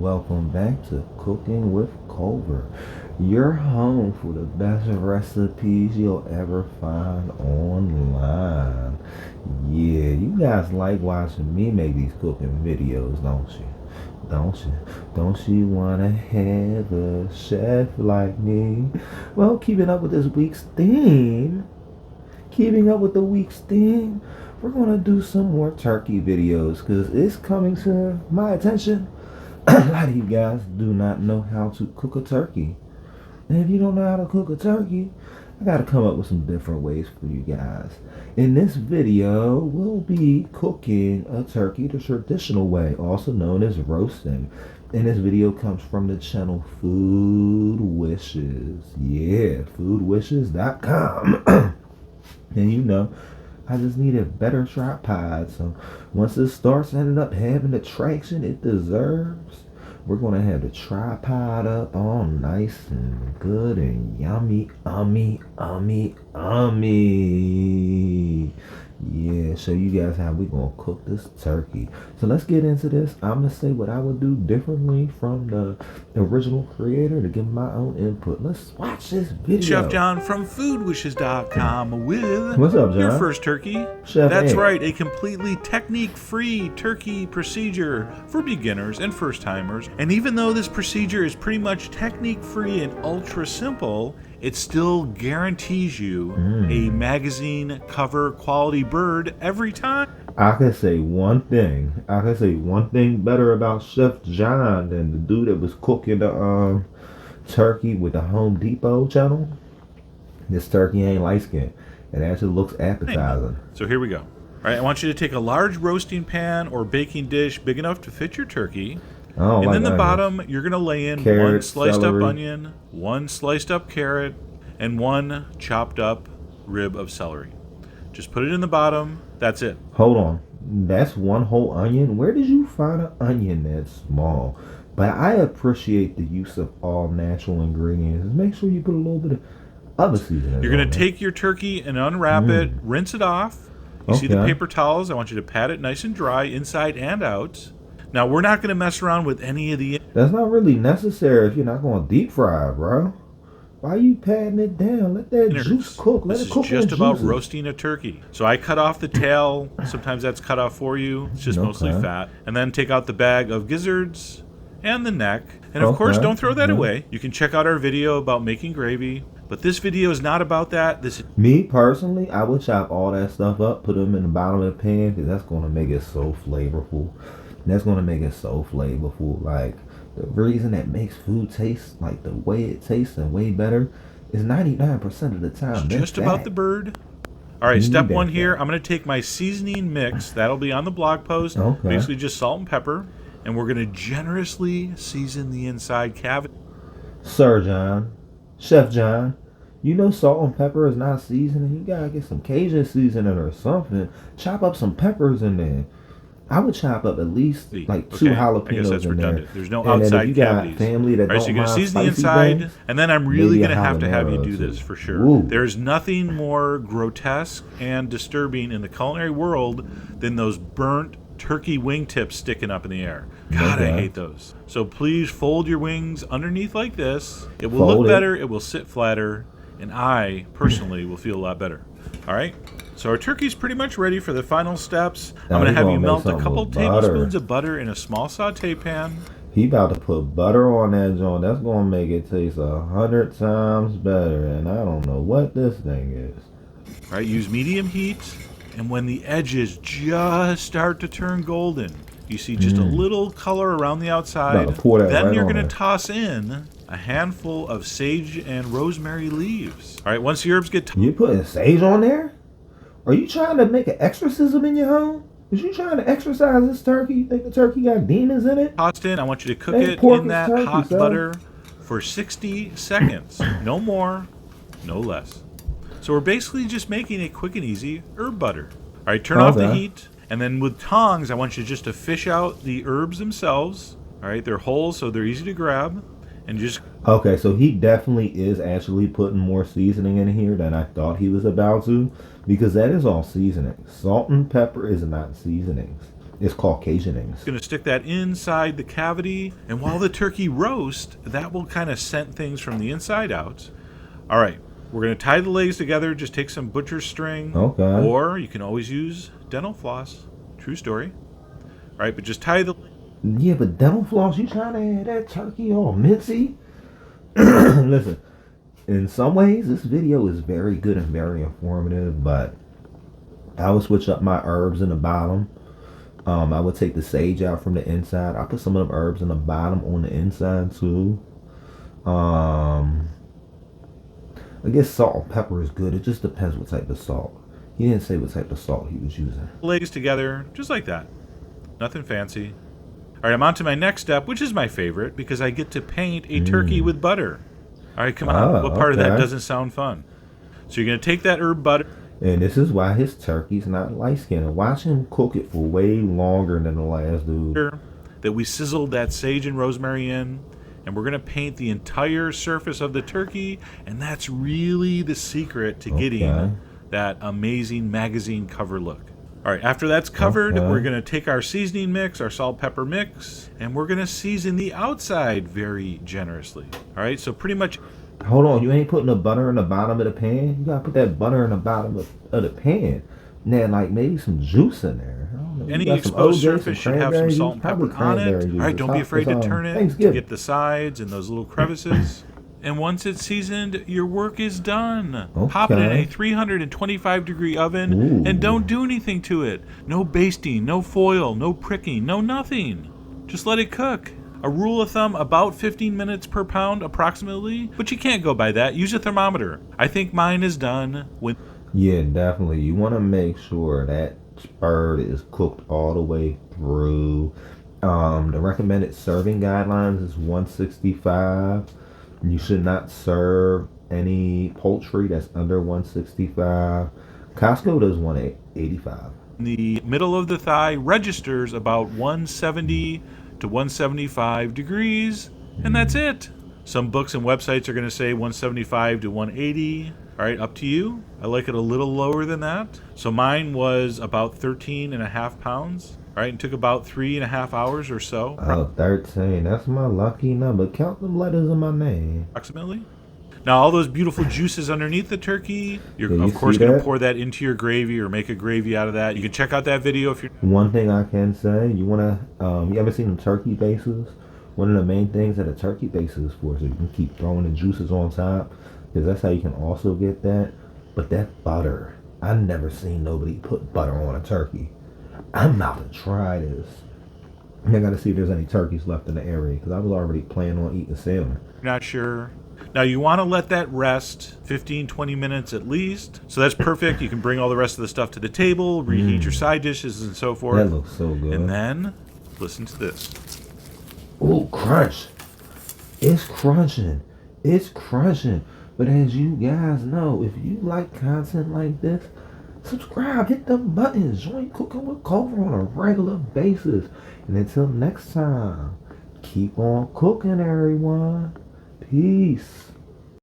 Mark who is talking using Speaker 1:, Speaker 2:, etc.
Speaker 1: welcome back to Cooking with Culver, your home for the best recipes you'll ever find online. Yeah, you guys like watching me make these cooking videos, don't you? Don't you? Don't you wanna have a chef like me? Well, keeping up with this week's theme, keeping up with the week's theme, we're gonna do some more turkey videos because it's coming to my attention. A lot of you guys do not know how to cook a turkey. And if you don't know how to cook a turkey, I gotta come up with some different ways for you guys. In this video, we'll be cooking a turkey the traditional way, also known as roasting. And this video comes from the channel Food Wishes. Yeah, foodwishes.com. And you know, I just need a better tripod. So once it starts ending up having the traction it deserves, we're going to have the tripod up all nice and good and yummy, ummy. Yeah, show you guys how we going to cook this turkey. So let's get into this. I'm going to say what I would do differently from the original creator to give my own input. Let's watch this video.
Speaker 2: Chef John from foodwishes.com with
Speaker 1: What's up, John?
Speaker 2: Your first turkey.
Speaker 1: Chef
Speaker 2: That's
Speaker 1: A.
Speaker 2: right, a completely technique-free turkey procedure for beginners and first-timers. And even though this procedure is pretty much technique-free and ultra-simple, it still guarantees you a magazine cover quality bird every time.
Speaker 1: I can say one thing. Better about Chef John than the dude that was cooking the turkey with the Home Depot channel. This turkey ain't light skinned. It actually looks appetizing.
Speaker 2: So here we go. All right, I want you to take a large roasting pan or baking dish big enough to fit your turkey.
Speaker 1: Oh,
Speaker 2: And then the
Speaker 1: onions.
Speaker 2: bottom, you're going to lay in
Speaker 1: Carrot,
Speaker 2: one sliced
Speaker 1: celery.
Speaker 2: up onion, one sliced up carrot, and one chopped up rib of celery. Just put it in the bottom. That's it.
Speaker 1: Hold on. That's one whole onion? Where did you find an onion that small? But I appreciate the use of all natural ingredients. Make sure you put a little bit of other seasoning.
Speaker 2: You're going to take your turkey and unwrap it, rinse it off. You see the
Speaker 1: Okay.
Speaker 2: paper towels? I want you to pat it nice and dry inside and out. Now, we're not going to mess around with any of the...
Speaker 1: That's not really necessary if you're not going to deep fry it, bro. Why you patting it down? Let that juice cook. Let
Speaker 2: This
Speaker 1: it cook
Speaker 2: is just
Speaker 1: in
Speaker 2: about
Speaker 1: juices.
Speaker 2: roasting a turkey. So I cut off the tail. Sometimes that's cut off for you. It's just mostly
Speaker 1: Okay.
Speaker 2: fat. And then take out the bag of gizzards and the neck. And of course,
Speaker 1: Okay.
Speaker 2: don't throw that away. You can check out our video about making gravy. But this video is not about that. This is
Speaker 1: Me personally, I would chop all that stuff up, put them in the bottom of the pan, because that's going to make it so flavorful. Like, the reason that makes food taste like the way it tastes and way better is 99% of the time.
Speaker 2: just
Speaker 1: That's
Speaker 2: about
Speaker 1: that.
Speaker 2: the bird. All right,
Speaker 1: You
Speaker 2: step
Speaker 1: need
Speaker 2: one
Speaker 1: that
Speaker 2: here.
Speaker 1: fat.
Speaker 2: I'm going to take my seasoning mix. That'll be on the blog post.
Speaker 1: Okay.
Speaker 2: Basically just salt and pepper. And we're going to generously season the inside cavity.
Speaker 1: Sir John, Chef John, you know salt and pepper is not seasoning. You gotta get some Cajun seasoning or something. Chop up some peppers in there. I would chop up at least like two
Speaker 2: Okay,
Speaker 1: jalapenos
Speaker 2: I guess that's
Speaker 1: in
Speaker 2: redundant.
Speaker 1: there.
Speaker 2: There's no
Speaker 1: And then
Speaker 2: outside
Speaker 1: if you got
Speaker 2: cavities.
Speaker 1: family that
Speaker 2: All right, so
Speaker 1: don't
Speaker 2: you're going to
Speaker 1: mind
Speaker 2: season the
Speaker 1: spicy
Speaker 2: inside,
Speaker 1: things,
Speaker 2: and then I'm really
Speaker 1: maybe a
Speaker 2: going to have you
Speaker 1: habanero
Speaker 2: do
Speaker 1: too.
Speaker 2: this for sure.
Speaker 1: Ooh.
Speaker 2: There's nothing more grotesque and disturbing in the culinary world than those burnt turkey wingtips sticking up in the air. God, I
Speaker 1: Okay.
Speaker 2: hate those. So please fold your wings underneath like this. It will
Speaker 1: Fold
Speaker 2: look
Speaker 1: it.
Speaker 2: better. It will sit flatter. And I, personally, will feel a lot better. All right? So our turkey's pretty much ready for the final steps.
Speaker 1: Now
Speaker 2: I'm going
Speaker 1: we
Speaker 2: to have
Speaker 1: gonna
Speaker 2: you
Speaker 1: make
Speaker 2: melt a
Speaker 1: something
Speaker 2: couple
Speaker 1: with butter.
Speaker 2: tablespoons of butter in a small saute pan.
Speaker 1: He about to put butter on that joint. That's gonna make it taste 100 times better. And I don't know what this thing is.
Speaker 2: All right, use medium heat. And when the edges just start to turn golden, you see just a little color around the outside,
Speaker 1: About to pour that
Speaker 2: then
Speaker 1: right
Speaker 2: you're
Speaker 1: on
Speaker 2: going to
Speaker 1: there.
Speaker 2: toss in a handful of sage and rosemary leaves. All right, once the herbs get
Speaker 1: You putting sage on there? Are you trying to make an exorcism in your home? Is you trying to exorcise this turkey? You think the turkey got demons in it?
Speaker 2: tossed in, I want you to cook
Speaker 1: Hey,
Speaker 2: it
Speaker 1: pork
Speaker 2: in
Speaker 1: is
Speaker 2: that
Speaker 1: turkey,
Speaker 2: hot
Speaker 1: son.
Speaker 2: butter for 60 seconds. No more, no less. So we're basically just making a quick and easy herb butter. All right, turn off the
Speaker 1: Okay.
Speaker 2: heat. And then with tongs, I want you just to fish out the herbs themselves. All right, they're whole, so they're easy to grab. And just
Speaker 1: Okay, so he definitely is actually putting more seasoning in here than I thought he was about to, because that is all seasoning. Salt and pepper is not seasonings. It's called Cajunings.
Speaker 2: Going to stick that inside the cavity, and while the turkey roasts, that will kind of scent things from the inside out. All right, we're going to tie the legs together. Just take some butcher's string,
Speaker 1: Okay.
Speaker 2: or you can always use dental floss. True story. All right, but just tie the...
Speaker 1: Yeah, but dental floss, you trying to have that turkey all mincy? Listen, in some ways, this video is very good and very informative, but I would switch up my herbs in the bottom. I would take the sage out from the inside. I put some of the herbs in the bottom on the inside too. I guess salt and pepper is good. It just depends what type of salt. He didn't say what type of salt he was using.
Speaker 2: legs together, just like that. Nothing fancy. All right, I'm on to my next step, which is my favorite, because I get to paint a turkey with butter. All right, come on. What part of that
Speaker 1: Okay.
Speaker 2: doesn't sound fun? So you're going to take that herb butter...
Speaker 1: And this is why his turkey's not light skinned. Watch him cook it for way longer than the last dude.
Speaker 2: that we sizzled that sage and rosemary in, and we're going to paint the entire surface of the turkey, and that's really the secret to getting that amazing magazine cover look. All right, after that's covered, we're going to take our seasoning mix, our salt pepper mix, and we're going to season the outside very generously. All right, so pretty much...
Speaker 1: Hold on, you ain't putting the butter in the bottom of the pan? You gotta put that butter in the bottom of the pan. And then like maybe some juice in there. I don't know.
Speaker 2: Any
Speaker 1: You got some
Speaker 2: exposed
Speaker 1: OJ,
Speaker 2: surface should have some
Speaker 1: cranberry
Speaker 2: salt and
Speaker 1: juice? Probably
Speaker 2: pepper on it.
Speaker 1: cranberry
Speaker 2: All right,
Speaker 1: juice.
Speaker 2: don't be afraid to
Speaker 1: It's,
Speaker 2: turn it to
Speaker 1: Thanksgiving.
Speaker 2: get the sides and those little crevices. And once it's seasoned, your work is done. Pop it in a 325-degree oven and don't do anything to it. No basting, no foil, no pricking, no nothing. Just let it cook. A rule of thumb, about 15 minutes per pound approximately, but you can't go by that. Use a thermometer. I think mine is done when...
Speaker 1: Yeah, definitely. You want to make sure that bird is cooked all the way through. The recommended serving guidelines is 165. You should not serve any poultry that's under 165. Costco does 185.
Speaker 2: the middle of the thigh registers about 170 to 175 degrees, and that's it. Some books and websites are going to say 175 to 180. All right, up to you. I like it a little lower than that. So mine was about 13 and a half pounds. All right, and took about 3.5 hours or so.
Speaker 1: Oh, 13. That's my lucky number. Count them letters in my name.
Speaker 2: Approximately. Now, all those beautiful juices underneath the turkey, you're
Speaker 1: Yeah,
Speaker 2: of
Speaker 1: you
Speaker 2: course
Speaker 1: see
Speaker 2: going to
Speaker 1: that?
Speaker 2: pour that into your gravy or make a gravy out of that. You can check out that video if you're...
Speaker 1: One thing I can say, you ever seen them turkey bases? One of the main things that a turkey base is for, so you can keep throwing the juices on top, because that's how you can also get that. But that butter, I never seen nobody put butter on a turkey. I'm about to try this. I gotta see if there's any turkeys left in the area, because I was already planning on eating salmon.
Speaker 2: not sure. Now, you want to let that rest 15, 20 minutes at least. So that's perfect. You can bring all the rest of the stuff to the table, reheat your side dishes and so forth.
Speaker 1: That looks so good.
Speaker 2: And then, listen to this.
Speaker 1: Ooh, crunch. It's crunching. It's crunching. But as you guys know, if you like content like this, subscribe, hit the buttons, join Cooking with Culver on a regular basis. And until next time, keep on cooking, everyone. Peace.